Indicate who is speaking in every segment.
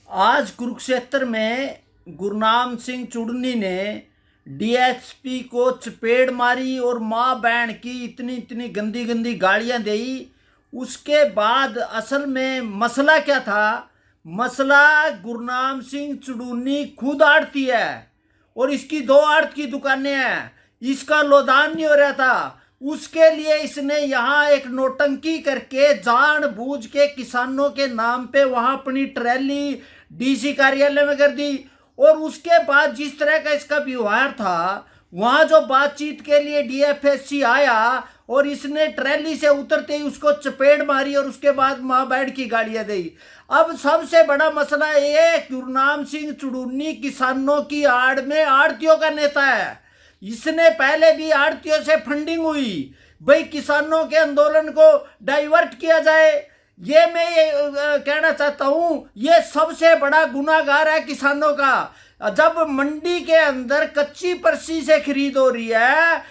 Speaker 1: आज कुरुक्षेत्र में गुरनाम सिंह चुड़नी ने डीएसपी को चपेड़ मारी और माँ बहन की इतनी इतनी गंदी गंदी गालियां दी। उसके बाद असल में मसला क्या था? मसला गुरनाम सिंह चुड़नी खुद आड़ती है और इसकी 2 आड़त की दुकानें हैं। इसका लोदान नहीं हो रहा था, उसके लिए इसने यहाँ एक नोटंकी करके जानबूझ के किसानों के नाम पे वहाँ अपनी ट्रैली डीसी कार्यालय में कर दी। और उसके बाद जिस तरह का इसका व्यवहार था, वहाँ जो बातचीत के लिए डीएफएससी आया और इसने ट्रैली से उतरते ही उसको चपेड़ मारी और उसके बाद माँ बहन की गालियां दी। अब सबसे बड़ा मसला ये, गुरनाम सिंह चुड़नी किसानों की आड़ में आड़तियों का नेता है। इसने पहले भी आड़तियों से फंडिंग हुई, भाई किसानों के आंदोलन को डाइवर्ट किया जाए। ये मैं ये कहना चाहता हूं, ये सबसे बड़ा गुनाहगार है किसानों का। जब मंडी के अंदर कच्ची पर्ची से खरीद हो रही है,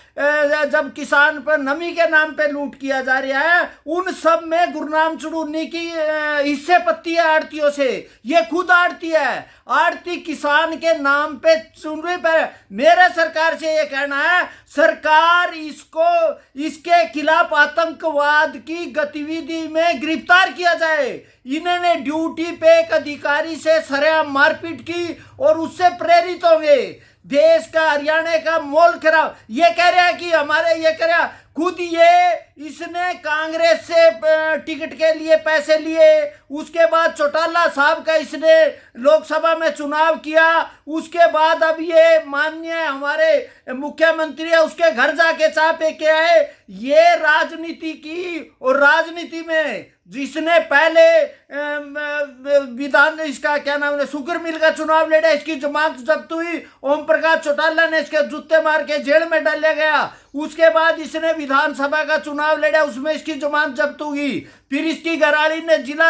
Speaker 1: जब किसान पर नमी के नाम पे लूट किया जा रहा है, उन सब में गुरनाम चुड़नी की हिस्से पत्ती है आड़तियों से। ये खुद आड़ती है, आड़ती किसान के नाम पे चुनरी पर। मेरे सरकार से ये कहना है, सरकार इसको इसके खिलाफ आतंकवाद की गतिविधि में गिरफ्तार किया जाए। इन्होंने ड्यूटी पे एक अधिकारी से सरेआम मारपीट की और उससे प्रेरित होंगे। देश का, हरियाणा का मोल खराब। ये कह रहा है कि हमारे, ये कह रहा खुद ये इसने कांग्रेस से टिकट के लिए पैसे लिए। उसके बाद चौटाला साहब का इसने लोकसभा में चुनाव किया। उसके बाद अब ये माननीय हमारे मुख्यमंत्री है, उसके घर जाके चाय पे के आए। ये राजनीति की, और राजनीति में जिसने पहले विधान, इसका क्या नाम है, शुगर मिल का चुनाव लड़ा, इसकी जमानत जब्त हुई। ओम प्रकाश चौटाला ने इसके जूते मार के जेल में डाला गया। उसके बाद इसने विधानसभा का चुनाव लड़ा, उसमें इसकी जमानत जब्त हुई। फिर इसकी घरवाली ने जिला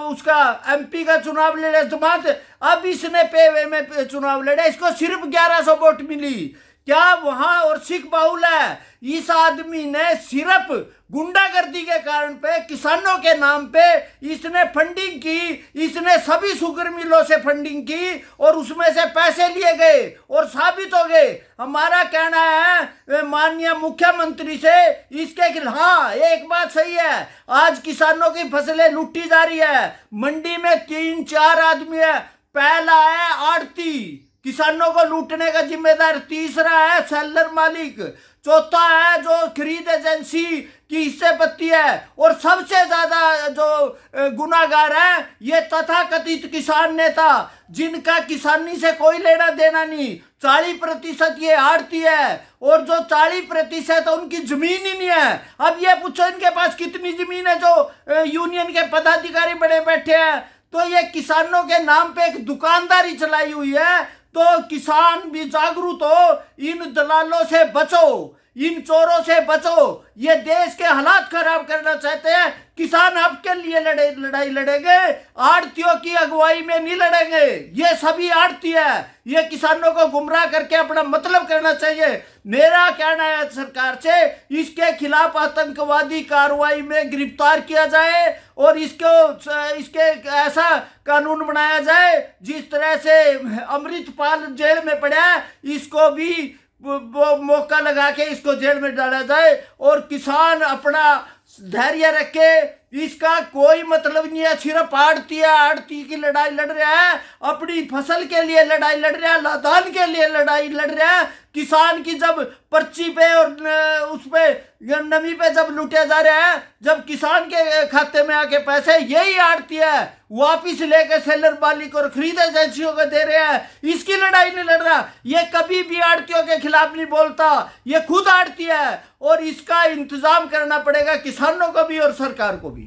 Speaker 1: उसका एमपी का चुनाव लड़ा, जमानत। अब इसने पेवे में चुनाव लड़ा, इसको सिर्फ 1100 वोट मिली। क्या वहां और सिख बाहुल है? इस आदमी ने सिर्फ गुंडागर्दी के कारण पे, किसानों के नाम पे इसने फंडिंग की। इसने सभी शुगर मिलों से फंडिंग की और उसमें से पैसे लिए गए और साबित हो गए। हमारा कहना है माननीय मुख्यमंत्री से इसके खिलाफ, हाँ एक बात सही है, आज किसानों की फसलें लूटी जा रही है। मंडी में 3-4 आदमी है। पहला है आड़ती, किसानों को लूटने का जिम्मेदार। तीसरा है सेलर मालिक। चौथा है जो खरीद एजेंसी की हिस्से पत्ती है। और सबसे ज्यादा जो गुनाहगार है, ये तथाकथित किसान नेता, जिनका किसानी से कोई लेना देना नहीं। 40% ये आड़ती है और जो 40% उनकी जमीन ही नहीं है। अब ये पूछो इनके पास कितनी जमीन है जो यूनियन के पदाधिकारी बड़े बैठे हैं। तो ये किसानों के नाम पे एक दुकानदारी चलाई हुई है। तो किसान भी जागरूक हो, इन दलालों से बचो, इन चोरों से बचो। ये देश के हालात खराब करना चाहते हैं। किसान आपके लिए लड़ाई लड़ेंगे, आड़तियों की अगुवाई में नहीं लड़ेंगे। ये सभी आड़ती है, ये किसानों को गुमराह करके अपना मतलब करना चाहिए। मेरा कहना है सरकार से, इसके खिलाफ आतंकवादी कार्रवाई में गिरफ्तार किया जाए और इसके ऐसा कानून बनाया जाए जिस तरह से अमृतपाल जेल में पड़ा है, इसको भी वो मौका लगा के इसको जेल में डाला जाए। और किसान अपना धैर्य रखे, इसका कोई मतलब नहीं है। सिर्फ आड़ती की लड़ाई लड़ रहा है, अपनी फसल के लिए लड़ाई लड़ रहा है, लदान के लिए लड़ाई लड़ रहा है। किसान की जब पर्ची पे और उस पे नमी पे जब लूटे जा रहे हैं, जब किसान के खाते में आके पैसे, यही आड़ती है वापिस लेकर सेलर मालिक और खरीद एजेंसियों को दे रहे हैं। इसकी लड़ाई नहीं लड़ रहा। ये कभी भी आड़तियों के खिलाफ नहीं बोलता, ये खुद आड़ती है। और इसका इंतजाम करना पड़ेगा किसानों को भी और सरकार को भी।